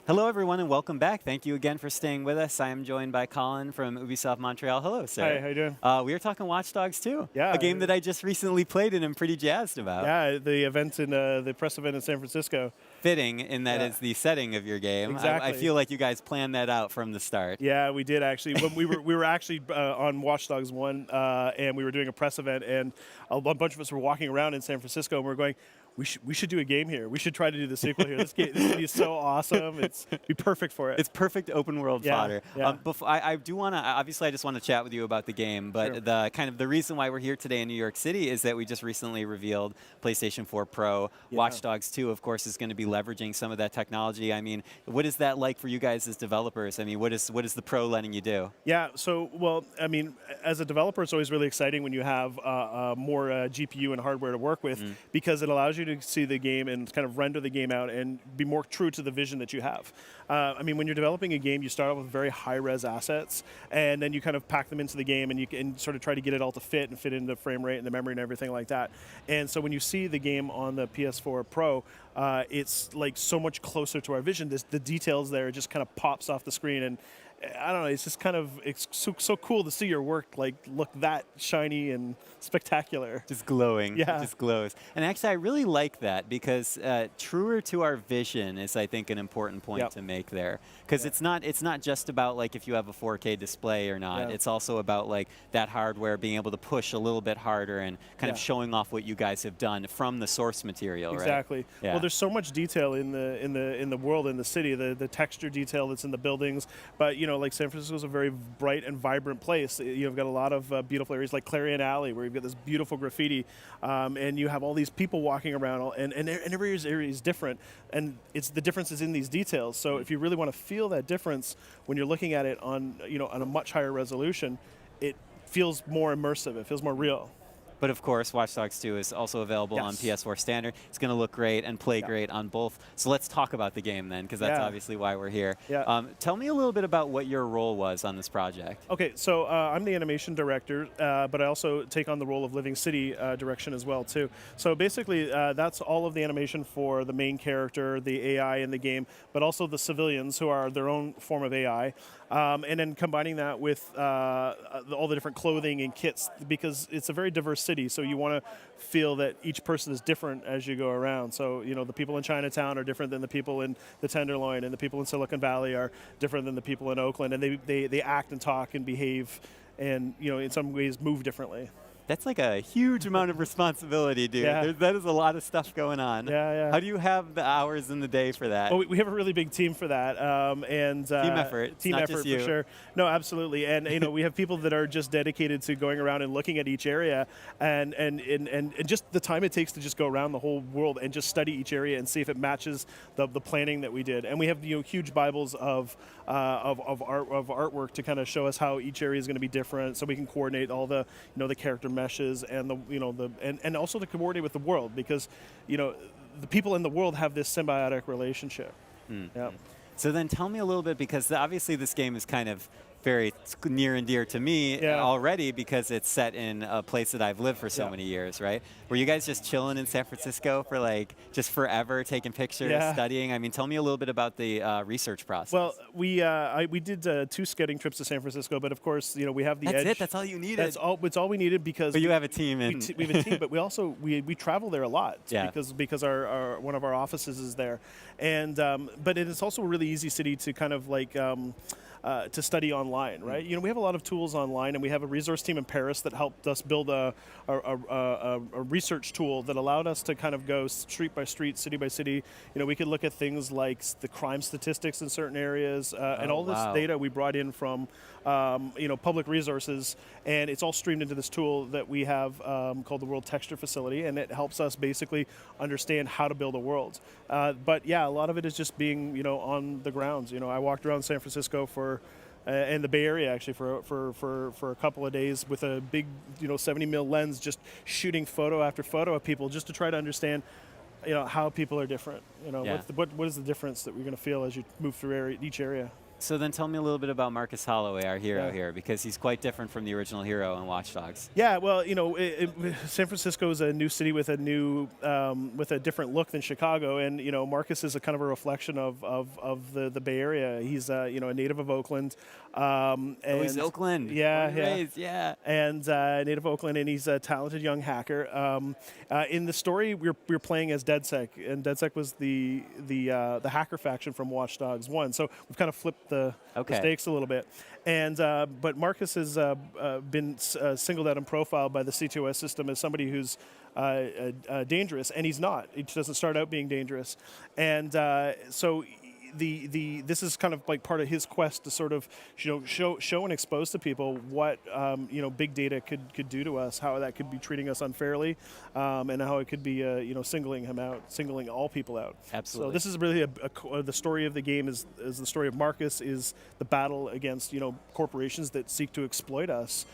Hello, everyone, and welcome back. Thank you again for staying with us. I am joined by Colin from Ubisoft Montreal. Hello, sir. Hi, how you doing? We are talking Watch Dogs 2, Yeah. a game that I just recently played and I'm pretty jazzed about. Yeah, the event in the press event in San Francisco. Fitting in that Yeah. it's the setting of your game. Exactly. I feel like you guys planned that out from the start. Yeah, we did actually. When we were actually on Watch Dogs 1, and we were doing a press event, and a bunch of us were walking around in San Francisco, and we were going, we should do a game here. We should try to do the sequel here. This city is so awesome. It's be perfect for it. It's perfect open world fodder. Yeah. I do want to, obviously I just want to chat with you about the game, but Sure. the reason why we're here today in New York City is that we just recently revealed PlayStation 4 Pro. Watch Dogs 2, of course, is going to be leveraging some of that technology. I mean, what is that like for you guys as developers? I mean, what is the Pro letting you do? Yeah, so, well, I mean, as a developer, it's always really exciting when you have more GPU and hardware to work with because it allows you to see the game and kind of render the game out and be more true to the vision that you have. I mean, when you're developing a game, you start off with very high-res assets, and then you kind of pack them into the game, and you can sort of try to get it all to fit and fit into frame rate and the memory and everything like that. And so when you see the game on the PS4 Pro, it's like so much closer to our vision. The details there just kind of pops off the screen, and I don't know, it's just kind of, it's so cool to see your work like look that shiny and spectacular. Just glowing. Yeah. It just glows. And actually, I really like that because truer to our vision is, I think, an important point to make there. Because it's not just about like if you have a 4K display or not. It's also about like that hardware being able to push a little bit harder and kind of showing off what you guys have done from the source material. Exactly. Right? Yeah. Well, there's so much detail in the world, in the city, the texture detail that's in the buildings. But you know, like San Francisco is a very bright and vibrant place. You've got a lot of beautiful areas like Clarion Alley, where you've got this beautiful graffiti, and you have all these people walking around, and every area is different, and it's the differences in these details. So if you really want to feel that difference when you're looking at it on on a much higher resolution, it feels more immersive. It feels more real. But of course, Watch Dogs 2 is also available on PS4 Standard. It's going to look great and play great on both. So let's talk about the game then, because that's obviously why we're here. Tell me a little bit about what your role was on this project. Okay, so I'm the animation director, but I also take on the role of Living City direction as well too. So basically, that's all of the animation for the main character, the AI in the game, but also the civilians who are their own form of AI. And then combining that with all the different clothing and kits, because it's a very diverse city, so you want to feel that each person is different as you go around. So, the people in Chinatown are different than the people in the Tenderloin, and the people in Silicon Valley are different than the people in Oakland, and they act and talk and behave and, in some ways move differently. That's like a huge amount of responsibility, dude. Yeah. That is a lot of stuff going on. Yeah. How do you have the hours in the day for that? Well, we have a really big team for that, and team effort. Team not effort just you. for sure. No, absolutely, and we have people that are just dedicated to going around and looking at each area, and just the time it takes to just go around the whole world and just study each area and see if it matches the planning that we did. And we have huge Bibles of artwork to kind of show us how each area is going to be different, so we can coordinate all the the character meshes and and also to coordinate with the world, because the people in the world have this symbiotic relationship. Yeah. So then tell me a little bit, because obviously this game is kind of very near and dear to me already, because it's set in a place that I've lived for so many years, right? Were you guys just chilling in San Francisco for like just forever, taking pictures, studying? I mean, tell me a little bit about the research process. Well, we did 2 scouting trips to San Francisco, but of course, we have the edge. That's it. That's all you needed. It's all we needed, because. But you have a team, we have a team, but we also we travel there a lot. Yeah. Because our one of our offices is there, and but it is also a really easy city to kind of like. To study online, right? We have a lot of tools online, and we have a resource team in Paris that helped us build a research tool that allowed us to kind of go street by street, city by city. We could look at things like the crime statistics in certain areas, and all this data we brought in from public resources, and it's all streamed into this tool that we have called the World Texture Facility, and it helps us basically understand how to build a world. But yeah, a lot of it is just being on the grounds. I walked around San Francisco and the Bay Area actually for a couple of days with a big 70 mil lens, just shooting photo after photo of people, just to try to understand how people are different. What is the difference that we're going to feel as you move through each area. So then tell me a little bit about Marcus Holloway, our hero here, because he's quite different from the original hero in Watch Dogs. Yeah, well, San Francisco is a new city with a new, with a different look than Chicago, and Marcus is a kind of a reflection of the Bay Area. He's a native of Oakland. And he's Oakland. Yeah. And native Oakland, and he's a talented young hacker. In the story, we're playing as DedSec, and DedSec was the hacker faction from Watch Dogs 1. So we've kind of flipped the stakes a little bit. And but Marcus has been singled out and profiled by the C2S system as somebody who's dangerous, and he's not. He doesn't start out being dangerous, and so. This is kind of like part of his quest to sort of show and expose to people what big data could do to us, how that could be treating us unfairly, and how it could be singling him out, singling all people out. Absolutely. So this is really the story of the game is the story of Marcus, is the battle against corporations that seek to exploit us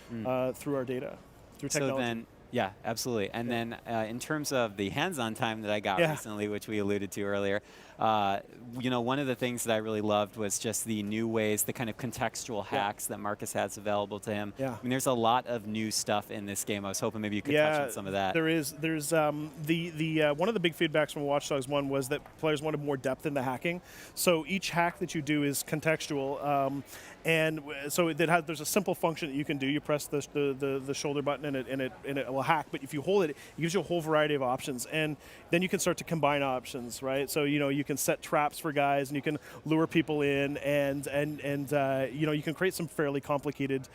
through our data, through technology. So then, yeah, absolutely. And then in terms of the hands-on time that I got recently, which we alluded to earlier, one of the things that I really loved was just the new ways, the kind of contextual hacks that Marcus has available to him. Yeah. I mean, there's a lot of new stuff in this game. I was hoping maybe you could touch on some of that. There's one of the big feedbacks from Watch Dogs 1 was that players wanted more depth in the hacking. So each hack that you do is contextual. And so there's a simple function that you can do. You press the shoulder button and it will hack. But if you hold it, it gives you a whole variety of options. And then you can start to combine options, right? So you can set traps for guys, and you can lure people in, and you can create some fairly complicated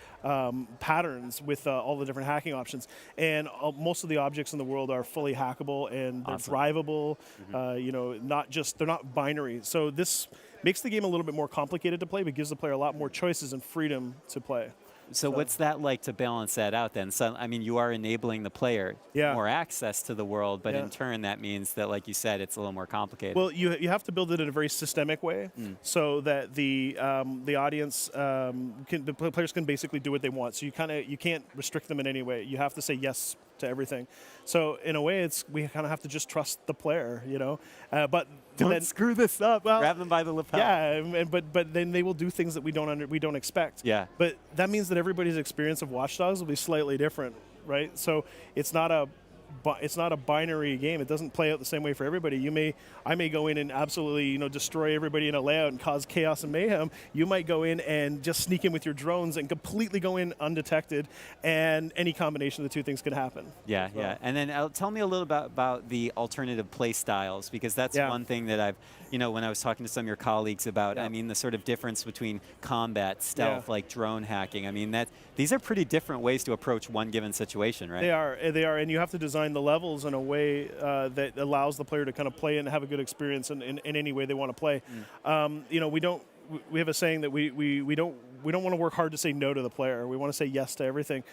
patterns with all the different hacking options. And most of the objects in the world are fully hackable, and they're drivable. They're not binary. So this makes the game a little bit more complicated to play, but gives the player a lot more choices and freedom to play. So what's that like to balance that out then? So, I mean, you are enabling the player more access to the world, but in turn that means that, like you said, it's a little more complicated. Well, you have to build it in a very systemic way so that the audience, the players can basically do what they want. So you can't restrict them in any way. You have to say yes to everything. So in a way, we kind of have to just trust the player, but don't screw this up. Well, grab them by the lapel. Yeah, but then they will do things that we don't expect. Yeah. But that means that everybody's experience of Watch Dogs will be slightly different, right? So it's not a binary game. It doesn't play out the same way for everybody. I may go in and absolutely destroy everybody in a layout and cause chaos and mayhem. You might go in and just sneak in with your drones and completely go in undetected, and any combination of the two things could happen. Yeah. And then tell me a little about the alternative play styles, because that's one thing that I've, when I was talking to some of your colleagues about, I mean, the sort of difference between combat, stealth, like drone hacking. I mean, these are pretty different ways to approach one given situation, right? They are, and you have to design the levels in a way that allows the player to kind of play and have a good experience in any way they want to play. We have a saying that we don't want to work hard to say no to the player. We want to say yes to everything.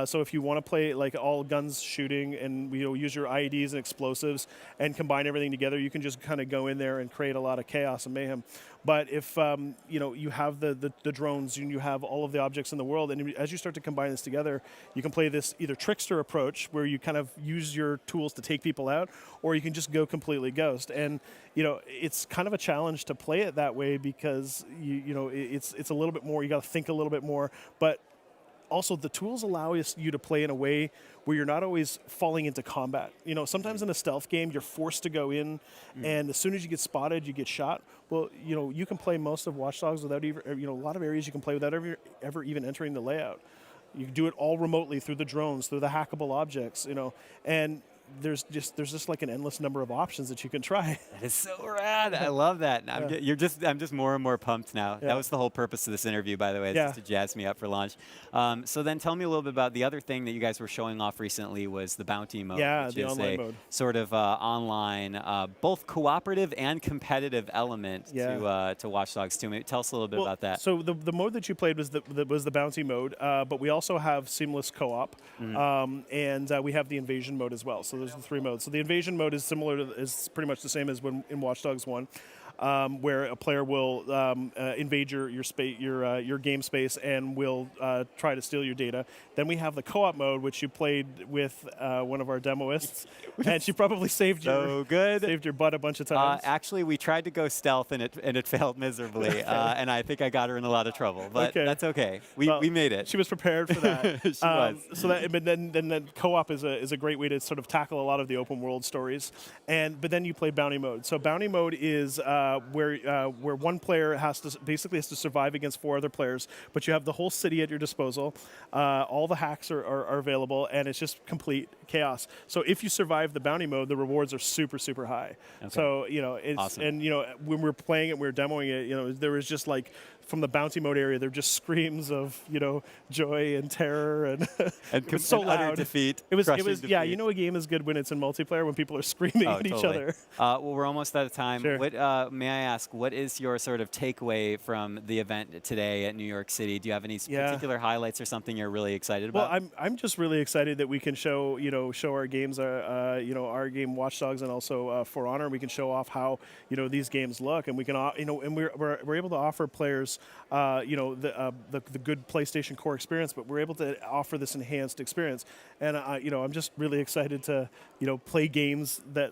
So if you want to play like all guns shooting and use your IEDs and explosives and combine everything together, you can just kind of go in there and create a lot of chaos and mayhem. But if you have the drones and you have all of the objects in the world, and as you start to combine this together, you can play this either trickster approach where you kind of use your tools to take people out, or you can just go completely ghost. And it's kind of a challenge to play it that way, because it's a little bit more. You got to think a little bit more, but also the tools allow you to play in a way where you're not always falling into combat. Sometimes in a stealth game, you're forced to go in, and as soon as you get spotted, you get shot. Well, you can play most of Watch Dogs without even, a lot of areas you can play without ever even entering the layout. You can do it all remotely through the drones, through the hackable objects, and there's just like an endless number of options that you can try. That is so rad. I love that. I'm just more and more pumped now. That was the whole purpose of this interview, by the way, is just to jazz me up for launch. So then tell me a little bit about the other thing that you guys were showing off recently was the bounty mode, which the is online a mode. Sort of online, both cooperative and competitive element to Watch Dogs 2. Maybe tell us a little bit about that. So the mode that you played was the bounty mode, but we also have seamless co-op, and we have the invasion mode as well. So there's the three modes. So the invasion mode is pretty much the same as in Watch Dogs 1. where a player will invade your game space and will try to steal your data. Then we have the co-op mode, which you played with one of our demoists, and she probably saved your butt a bunch of times. Actually, we tried to go stealth, and it failed miserably, and I think I got her in a lot of trouble. But that's okay. We made it. She was prepared for that. She was. So that, but then co-op is a great way to sort of tackle a lot of the open world stories. But then you play bounty mode. So bounty mode is where one player basically has to survive against 4 other players, but you have the whole city at your disposal. All the hacks are available, and it's just complete chaos. So if you survive the bounty mode, the rewards are super, super high. Okay. So it's awesome. And when we were playing it, we were demoing it. There was just like, from the bounty mode area, there were just screams of joy and terror and it was so loud. Defeat. It was defeat. yeah. A game is good when it's in multiplayer, when people are screaming at each other. Well, we're almost out of time. Sure. May I ask, what is your sort of takeaway from the event today at New York City? Do you have any particular highlights or something you're really excited about? Well, I'm just really excited that we can show our games, our game Watch Dogs, and also For Honor. We can show off how these games look, and we can and we're able to offer players the good PlayStation Core experience, but we're able to offer this enhanced experience. And I'm just really excited to play games that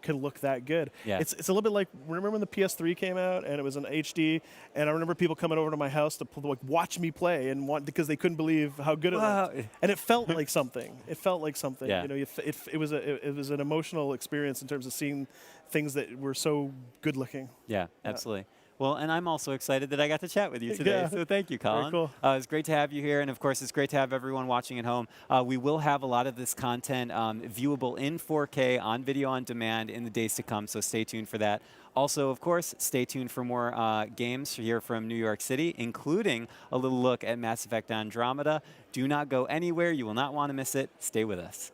can look that good. Yeah. It's a little bit like, remember when the PS3 came out and it was in HD, and I remember people coming over to my house to watch me play because they couldn't believe how good it looked. And it felt like something. It felt like something. Yeah. It was an emotional experience in terms of seeing things that were so good looking. Yeah, absolutely. Well, and I'm also excited that I got to chat with you today. Yeah. So thank you, Colin. Very cool. It's great to have you here. And, of course, it's great to have everyone watching at home. We will have a lot of this content viewable in 4K on video on demand in the days to come, so stay tuned for that. Also, of course, stay tuned for more games here from New York City, including a little look at Mass Effect Andromeda. Do not go anywhere. You will not want to miss it. Stay with us.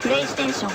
PlayStation